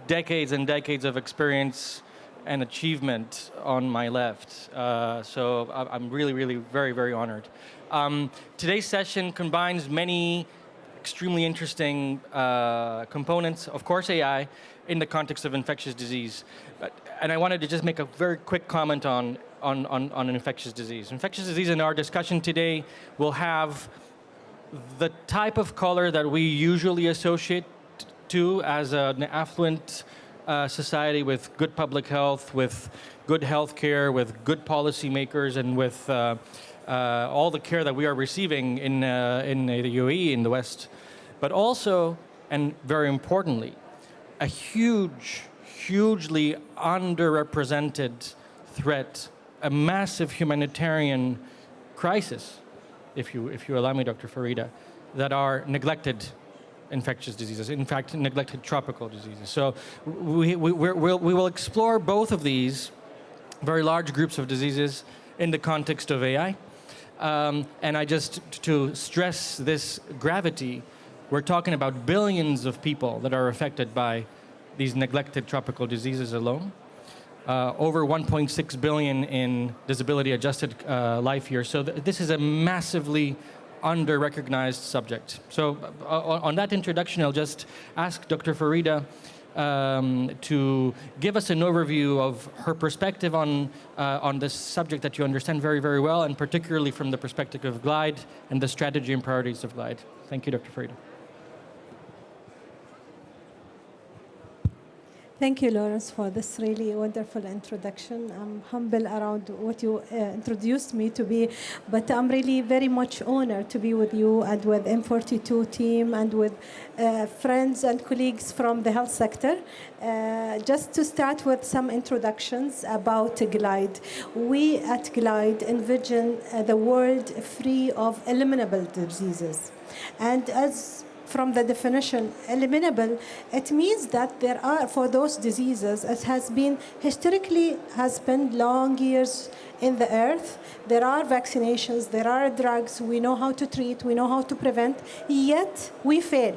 decades and decades of experience and achievement on my left. So I'm really, really very, very honored. Today's session combines many extremely interesting components, of course AI, in the context of infectious disease. And I wanted to just make a very quick comment on infectious disease. Infectious disease in our discussion today will have the type of color that we usually associate to as an affluent society with good public health, with good health care, with good policymakers, and with all the care that we are receiving in the UAE, in the West. But also, and very importantly, a hugely underrepresented threat, a massive humanitarian crisis, if you allow me, Dr. Farida, that are neglected infectious diseases, in fact, neglected tropical diseases. So we will explore both of these very large groups of diseases in the context of AI. And I just, to stress this gravity, we're talking about billions of people that are affected by these neglected tropical diseases alone. Over 1.6 billion in disability-adjusted life years. So this is a massively under-recognized subject. So on that introduction, I'll just ask Dr. Farida to give us an overview of her perspective on this subject that you understand very, very well, and particularly from the perspective of GLIDE and the strategy and priorities of GLIDE. Thank you, Dr. Farida. Thank you, Lawrence, for this really wonderful introduction. I'm humble around what you introduced me to be, but I'm really very much honored to be with you and with M42 team and with friends and colleagues from the health sector. Just to start with some introductions about GLIDE. We at GLIDE envision the world free of eliminable diseases. And as from the definition, eliminable, it means that there are, for those diseases, it has been historically spent long years in the earth. There are vaccinations, there are drugs, we know how to treat, we know how to prevent, yet we fail.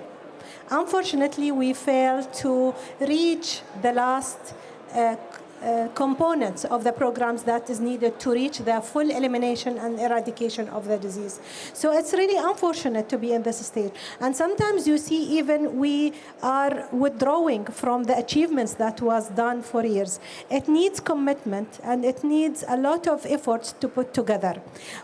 Unfortunately, we fail to reach the last components of the programs that is needed to reach the full elimination and eradication of the disease. So it's really unfortunate to be in this stage. And sometimes you see even we are withdrawing from the achievements that was done for years. It needs commitment and it needs a lot of efforts to put together,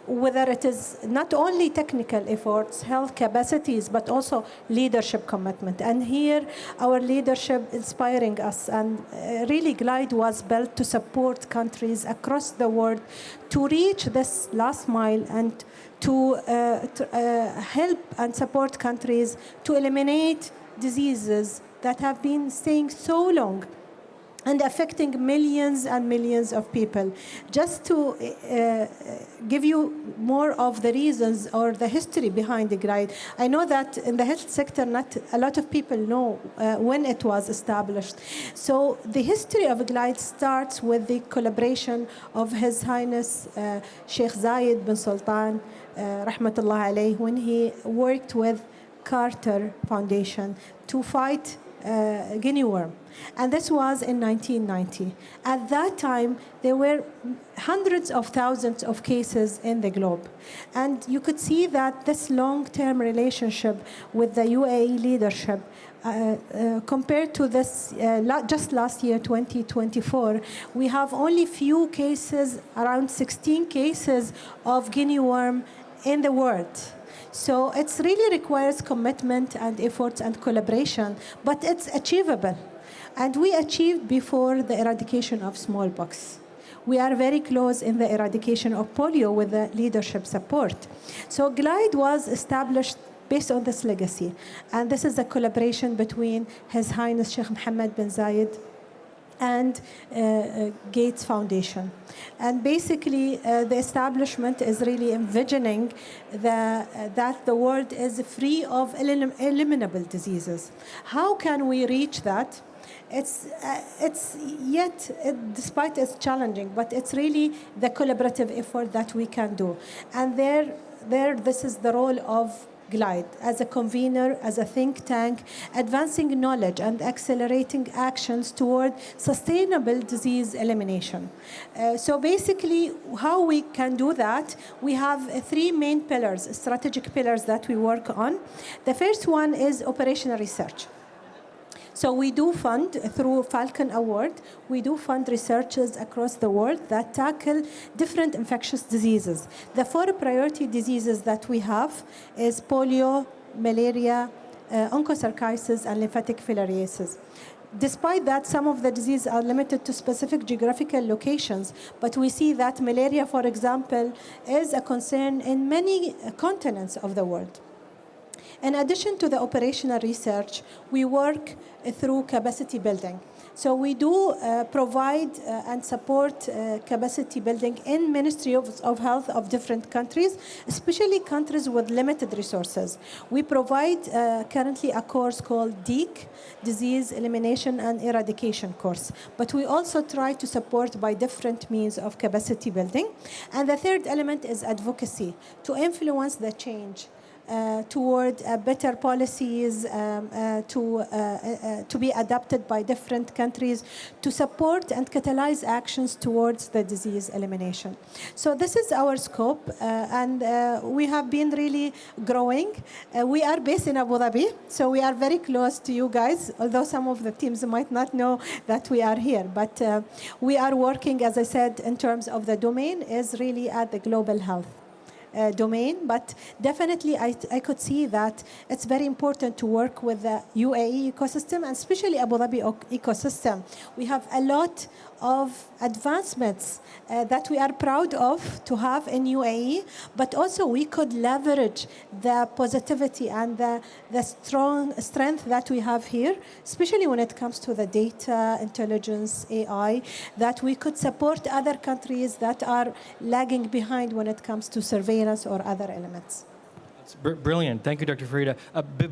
whether it is not only technical efforts, health capacities, but also leadership commitment. And here our leadership inspiring us, and really GLIDE was built to support countries across the world to reach this last mile and to help and support countries to eliminate diseases that have been staying so long and affecting millions and millions of people. Just to give you more of the reasons or the history behind the GLIDE, I know that in the health sector, not a lot of people know when it was established. So the history of GLIDE starts with the collaboration of His Highness Sheikh Zayed bin Sultan, rahmatullah alayh, when he worked with Carter Foundation to fight guinea worm. And this was in 1990. At that time, there were hundreds of thousands of cases in the globe. And you could see that this long-term relationship with the UAE leadership, compared to this, just last year, 2024, we have only few cases, around 16 cases of guinea worm in the world. So it really requires commitment and efforts and collaboration, but it's achievable. And we achieved before the eradication of smallpox. We are very close in the eradication of polio with the leadership support. So GLIDE was established based on this legacy. And this is a collaboration between His Highness Sheikh Mohammed bin Zayed and Gates Foundation. And basically, the establishment is really envisioning that the world is free of eliminable diseases. How can we reach that? Despite it's challenging, but it's really the collaborative effort that we can do. And this is the role of GLIDE, as a convener, as a think tank, advancing knowledge and accelerating actions toward sustainable disease elimination. So basically, how we can do that, we have three main pillars, strategic pillars that we work on. The first one is operational research. So we do fund, through Falcon Award, we do fund researchers across the world that tackle different infectious diseases. The 4 priority diseases that we have is polio, malaria, onchocerciasis, and lymphatic filariasis. Despite that, some of the diseases are limited to specific geographical locations, but we see that malaria, for example, is a concern in many continents of the world. In addition to the operational research, we work through capacity building. So we do provide and support capacity building in Ministry of Health of different countries, especially countries with limited resources. We provide currently a course called DEEC, Disease Elimination and Eradication course. But we also try to support by different means of capacity building. And the third element is advocacy, to influence the change. Toward better policies to be adopted by different countries to support and catalyze actions towards the disease elimination. So this is our scope, and we have been really growing. We are based in Abu Dhabi, so we are very close to you guys, although some of the teams might not know that we are here. But we are working, as I said, in terms of the domain, is really at the global health domain, but definitely I could see that it's very important to work with the UAE ecosystem, and especially Abu Dhabi ecosystem. We have a lot of advancements that we are proud of to have in UAE, but also we could leverage the positivity and the strong strength that we have here, especially when it comes to the data, intelligence, AI, that we could support other countries that are lagging behind when it comes to surveillance or other elements. That's brilliant. Thank you, Dr. Farida.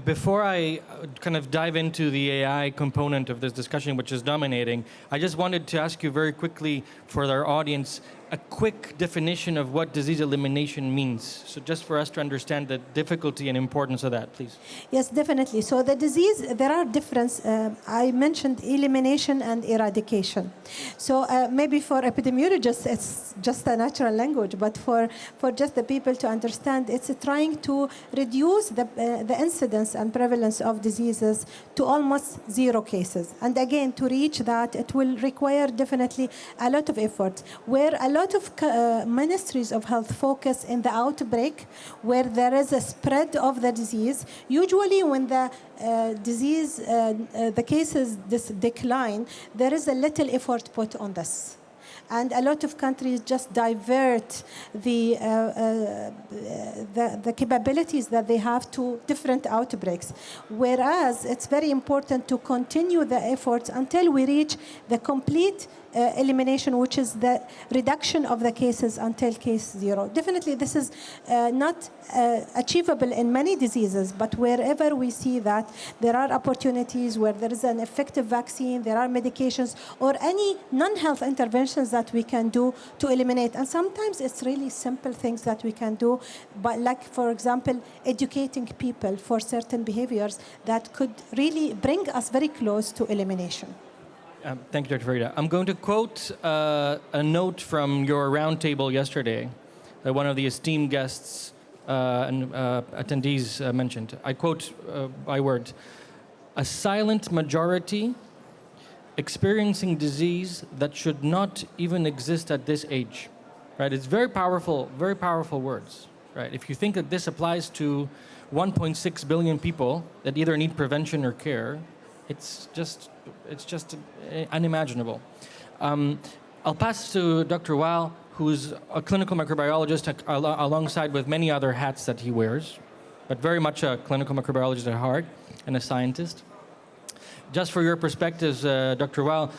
Before I kind of dive into the AI component of this discussion, which is dominating, I just wanted to ask you very quickly for our audience, a quick definition of what disease elimination means. So just for us to understand the difficulty and importance of that, please. Yes, definitely. So the disease, there are differences. I mentioned elimination and eradication. So maybe for epidemiologists, it's just a natural language, but for just the people to understand, it's trying to reduce the incidence and prevalence of diseases to almost 0 cases. And again, to reach that, it will require definitely a lot of effort, where a lot of ministries of health focus in the outbreak, where there is a spread of the disease. Usually when the disease, the cases decline, there is a little effort put on this. And a lot of countries just divert the capabilities that they have to different outbreaks. Whereas it's very important to continue the efforts until we reach the complete elimination, which is the reduction of the cases until case 0. Definitely this is not achievable in many diseases, but wherever we see that there are opportunities where there is an effective vaccine, there are medications, or any non-health interventions that we can do to eliminate. And sometimes it's really simple things that we can do, but like, for example, educating people for certain behaviors that could really bring us very close to elimination. Thank you, Dr. Farida. I'm going to quote a note from your roundtable yesterday that one of the esteemed guests and attendees mentioned. I quote by word, "A silent majority experiencing disease that should not even exist at this age." Right? It's very powerful words. Right? If you think that this applies to 1.6 billion people that either need prevention or care, it's just unimaginable. I'll pass to Dr. Wael, who's a clinical microbiologist alongside with many other hats that he wears, but very much a clinical microbiologist at heart and a scientist. Just for your perspectives, Dr. Wael,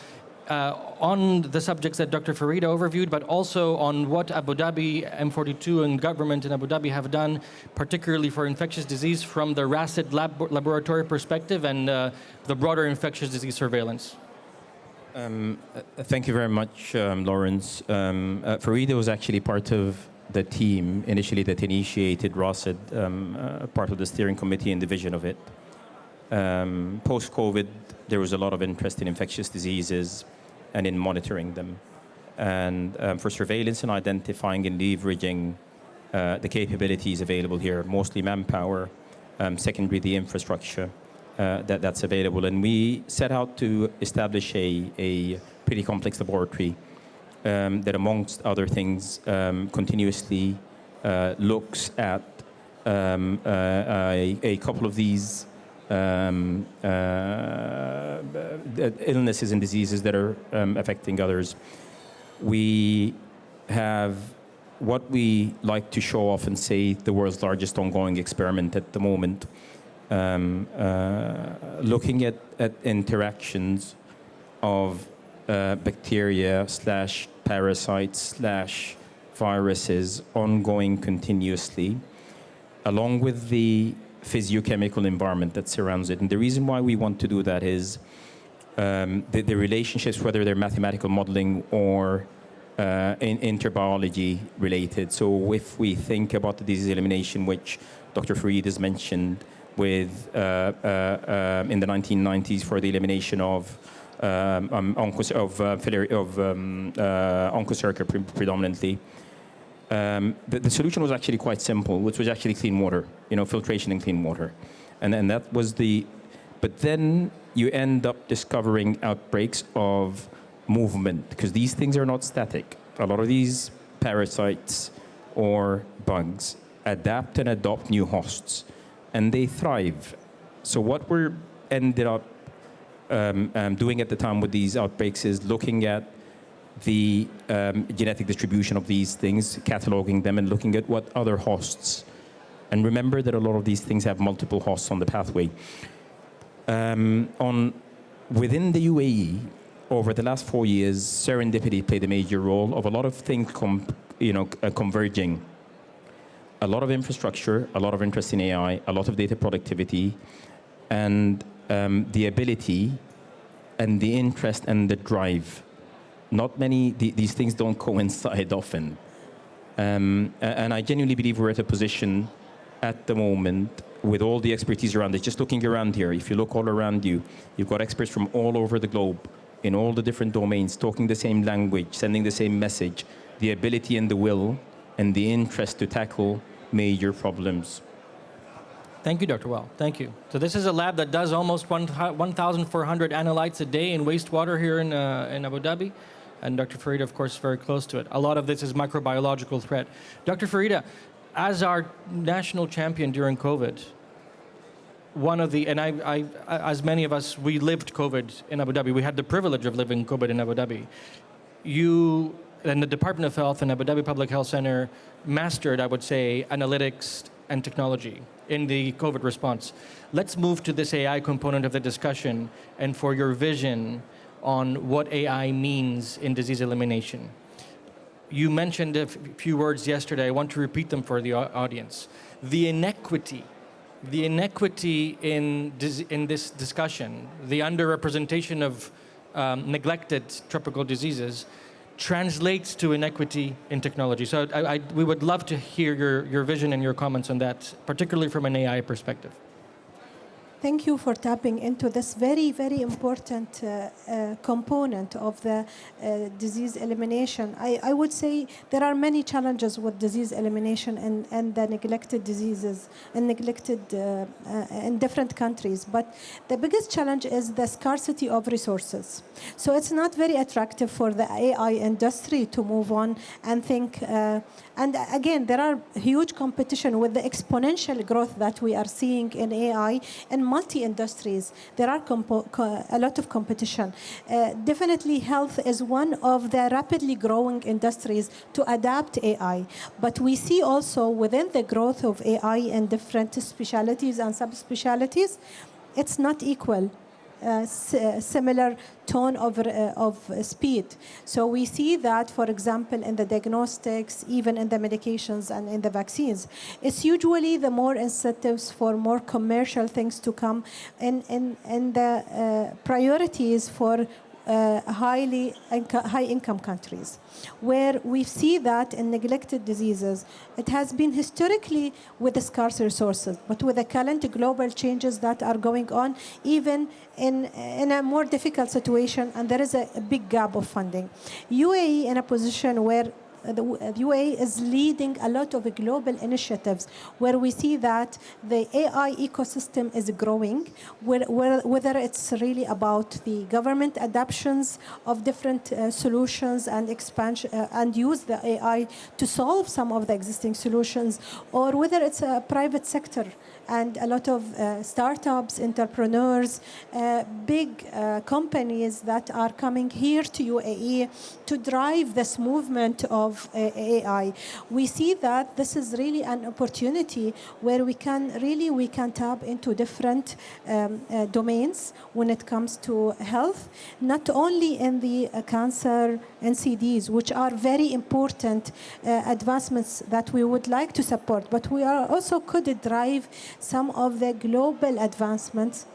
on the subjects that Dr. Farida overviewed, but also on what Abu Dhabi, M42 and government in Abu Dhabi have done, particularly for infectious disease from the RACID laboratory perspective and the broader infectious disease surveillance. Thank you very much, Lawrence. Farida was actually part of the team initially that initiated RASID, part of the steering committee and the vision of it. Post-COVID, there was a lot of interest in infectious diseases and in monitoring them. And for surveillance and identifying and leveraging the capabilities available here, mostly manpower, secondary, the infrastructure that's available. And we set out to establish a pretty complex laboratory that, amongst other things, continuously looks at a couple of these illnesses and diseases that are affecting others. We have what we like to show off and say the world's largest ongoing experiment at the moment, looking at interactions of bacteria slash parasites slash viruses ongoing continuously, along with the physiochemical environment that surrounds it. And the reason why we want to do that is the relationships, whether they're mathematical modeling or interbiology related. So if we think about the disease elimination, which Dr. Farid has mentioned, with in the 1990s for the elimination of onchocerca predominantly, the solution was actually quite simple, which was actually clean water, filtration and clean water, and then that was the. But then you end up discovering outbreaks of movement, because these things are not static. A lot of these parasites or bugs adapt and adopt new hosts, and they thrive. So what we're ended up doing at the time with these outbreaks is looking at the genetic distribution of these things, cataloging them, and looking at what other hosts. And remember that a lot of these things have multiple hosts on the pathway. Within the UAE, over the last 4 years, serendipity played a major role of a lot of things converging. A lot of infrastructure, a lot of interest in AI, a lot of data productivity, and the ability and the interest and the drive. Not many, these things don't coincide often. And I genuinely believe we're at a position at the moment with all the expertise around it. Just looking around here, if you look all around you, you've got experts from all over the globe, in all the different domains, talking the same language, sending the same message, the ability and the will and the interest to tackle major problems. Thank you, Dr. Wael. Thank you. So this is a lab that does almost 1,400 analytes a day in wastewater here in Abu Dhabi. And Dr. Farida, of course, is very close to it. A lot of this is microbiological threat. Dr. Farida, as our national champion during COVID, as many of us, we lived COVID in Abu Dhabi. We had the privilege of living COVID in Abu Dhabi. You and the Department of Health and Abu Dhabi Public Health Center mastered, I would say, analytics and technology in the COVID response. Let's move to this AI component of the discussion and for your vision on what AI means in disease elimination. You mentioned a few words yesterday. I want to repeat them for the audience. The inequity in this discussion, the underrepresentation of neglected tropical diseases, translates to inequity in technology. So we would love to hear your vision and your comments on that, particularly from an AI perspective. Thank you for tapping into this very, very important component of the disease elimination. I would say there are many challenges with disease elimination and the neglected diseases and neglected in different countries. But the biggest challenge is the scarcity of resources. So it's not very attractive for the AI industry to move on and think. And again, there are huge competition with the exponential growth that we are seeing in AI in multi-industries. There are a lot of competition. Definitely health is one of the rapidly growing industries to adapt AI. But we see also within the growth of AI in different specialties and subspecialties, it's not equal. Similar tone of speed. So we see that, for example, in the diagnostics, even in the medications and in the vaccines, it's usually the more incentives for more commercial things to come, and the priorities for high-income countries, where we see that in neglected diseases, it has been historically with the scarce resources, but with the current global changes that are going on, even in a more difficult situation, and there is a big gap of funding. UAE in a position where the UAE is leading a lot of global initiatives where we see that the AI ecosystem is growing, whether it's really about the government adoptions of different solutions and expansion and use the AI to solve some of the existing solutions, or whether it's a private sector and a lot of startups, entrepreneurs, big companies that are coming here to UAE to drive this movement of AI. We see that this is really an opportunity where we can tap into different domains when it comes to health, not only in the cancer NCDs, which are very important advancements that we would like to support, but we are also could drive some of the global advancements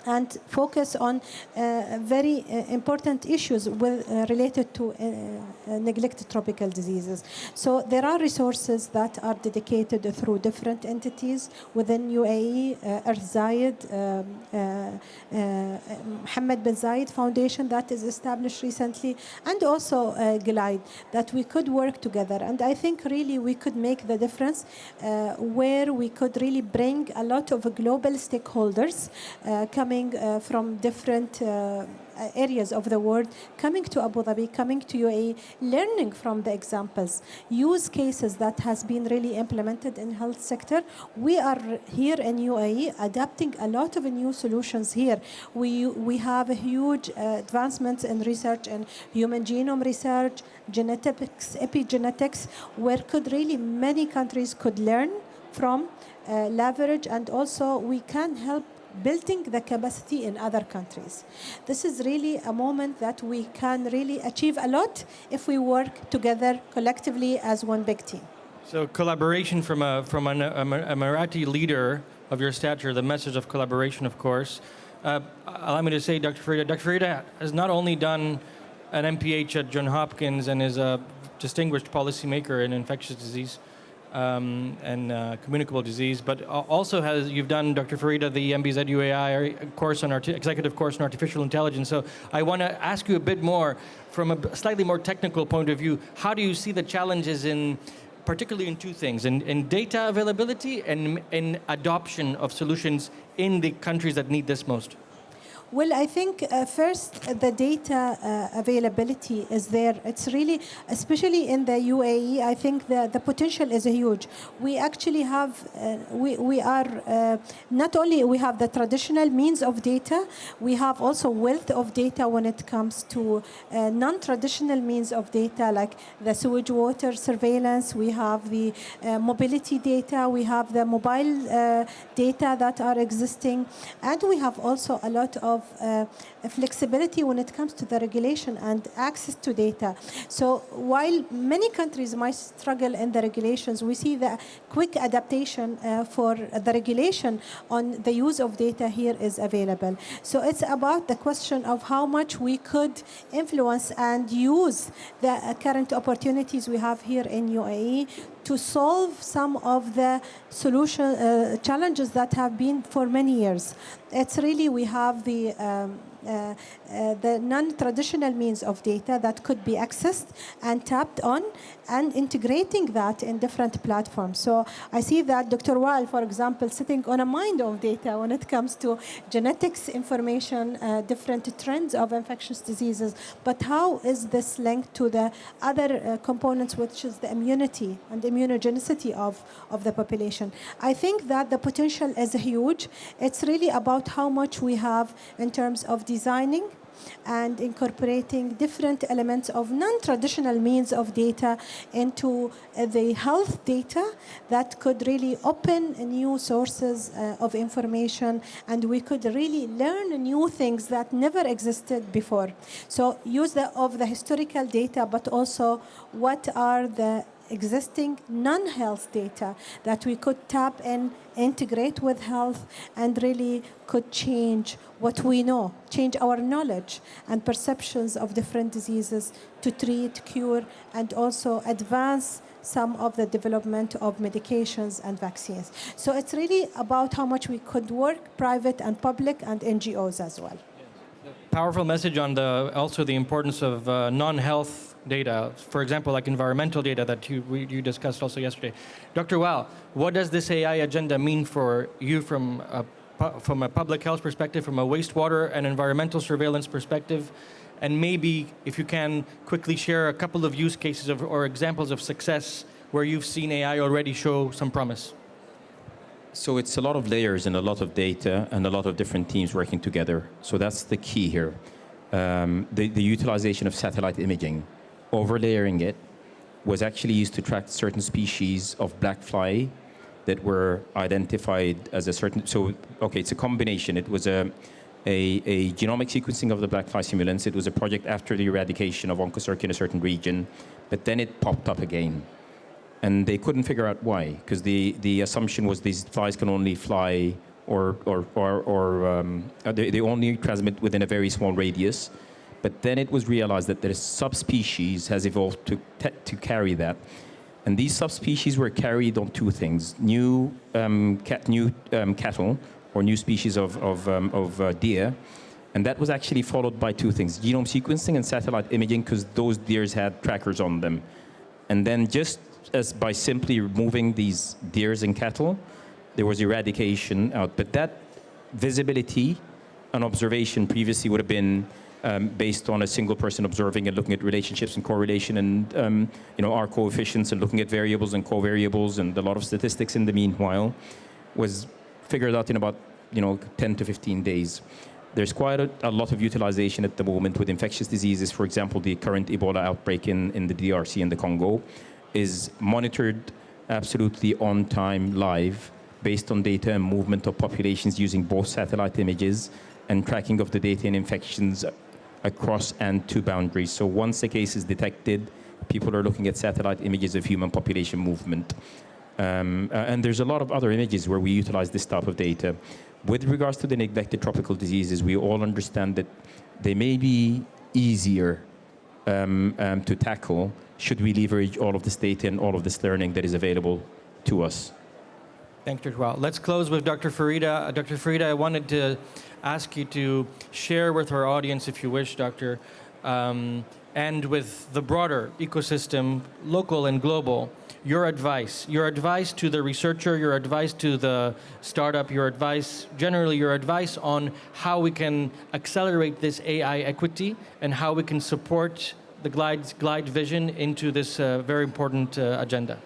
and focus on very important issues related to neglected tropical diseases. So there are resources that are dedicated through different entities within UAE, Earth Zayed, Mohammed bin Zayed Foundation that is established recently, and also Glide, that we could work together. And I think really we could make the difference where we could really bring a lot of global stakeholders coming from different areas of the world, coming to Abu Dhabi, coming to UAE, learning from the examples, use cases that has been really implemented in health sector. We are here in UAE adapting a lot of new solutions here. We have a huge advancements in research and human genome research, genetics, epigenetics, where could really many countries could learn from, leverage, and also we can help building the capacity in other countries. This is really a moment that we can really achieve a lot if we work together collectively as one big team. So collaboration from an Emirati leader of your stature, the message of collaboration, of course. Allow me to say, Dr. Farida has not only done an MPH at Johns Hopkins and is a distinguished policymaker in infectious disease, and communicable disease, but also you've done, Dr. Farida, the MBZ UAI course on executive course on artificial intelligence. So I want to ask you a bit more from a slightly more technical point of view. How do you see the challenges particularly in two things, in data availability and in adoption of solutions in the countries that need this most? Well, I think first the data availability is there. It's really, especially in the UAE, I think the potential is huge. We actually have, we are, not only we have the traditional means of data, we have also wealth of data when it comes to non-traditional means of data, like the sewage water surveillance, we have the mobility data, we have the mobile data that are existing, and we have also a lot of flexibility when it comes to the regulation and access to data. So while many countries might struggle in the regulations, we see the quick adaptation for the regulation on the use of data here is available. So it's about the question of how much we could influence and use the current opportunities we have here in UAE to solve some of the solution challenges that have been for many years. It's really, we have the non-traditional means of data that could be accessed and tapped on, and integrating that in different platforms. So I see that Dr. Wael, for example, sitting on a mind of data when it comes to genetics information, different trends of infectious diseases. But how is this linked to the other components, which is the immunity and immunogenicity of the population? I think that the potential is huge. It's really about how much we have in terms of designing and incorporating different elements of non-traditional means of data into the health data that could really open new sources of information, and we could really learn new things that never existed before. So use of the historical data, but also what are the existing non-health data that we could tap in, integrate with health, and really could change what we know, change our knowledge and perceptions of different diseases to treat, cure, and also advance some of the development of medications and vaccines. So it's really about how much we could work, private and public, and NGOs as well. Powerful message on also the importance of non-health data, for example, like environmental data that you discussed also yesterday. Dr. Wael, what does this AI agenda mean for you from a public health perspective, from a wastewater and environmental surveillance perspective? And maybe if you can quickly share a couple of use cases or examples of success where you've seen AI already show some promise. So it's a lot of layers and a lot of data and a lot of different teams working together. So that's the key here. The utilization of satellite imaging, overlaying it, was actually used to track certain species of black fly that were identified as a certain. So, okay, it's a combination. It was a genomic sequencing of the black fly simulants. It was a project after the eradication of Onchocerca in a certain region, but then it popped up again. And they couldn't figure out why, because the assumption was these flies can only fly or they only transmit within a very small radius. But then it was realized that the subspecies has evolved to carry that. And these subspecies were carried on two things: new cattle or new species of deer. And that was actually followed by two things: genome sequencing and satellite imaging, because those deers had trackers on them. And then just as by simply removing these deers and cattle, there was eradication out. But that visibility and observation previously would have been based on a single person observing and looking at relationships and correlation and R coefficients and looking at variables and covariables and a lot of statistics in the meanwhile, was figured out in about 10 to 15 days. There's quite a lot of utilization at the moment with infectious diseases. For example, the current Ebola outbreak in the DRC and the Congo is monitored absolutely on time, live, based on data and movement of populations using both satellite images and tracking of the data and infections across and to boundaries. So once a case is detected, people are looking at satellite images of human population movement. And there's a lot of other images where we utilize this type of data. With regards to the neglected tropical diseases, we all understand that they may be easier to tackle should we leverage all of this data and all of this learning that is available to us. Thank you, Dr. Wael. Let's close with Dr. Farida. Dr. Farida, I wanted to ask you to share with our audience, if you wish, Doctor, and with the broader ecosystem, local and global, your advice to the researcher, your advice to the startup, generally your advice on how we can accelerate this AI equity and how we can support the Glide vision into this very important agenda.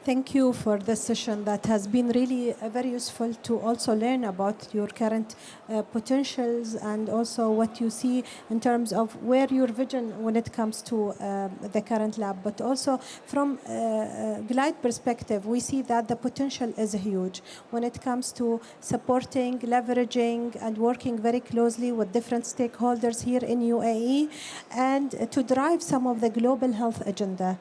Thank you for this session that has been really very useful to also learn about your current potentials and also what you see in terms of where your vision when it comes to the current lab. But also from Glide perspective, we see that the potential is huge when it comes to supporting, leveraging, and working very closely with different stakeholders here in UAE and to drive some of the global health agenda,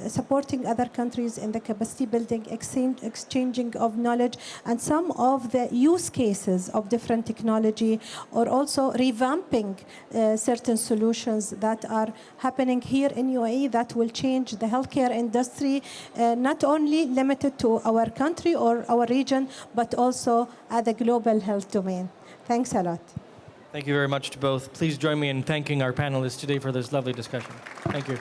supporting other countries in the capacity building, exchanging of knowledge, and some of the use cases of different technology, or also revamping certain solutions that are happening here in UAE that will change the healthcare industry, not only limited to our country or our region, but also at the global health domain. Thanks a lot. Thank you very much to both. Please join me in thanking our panelists today for this lovely discussion. Thank you.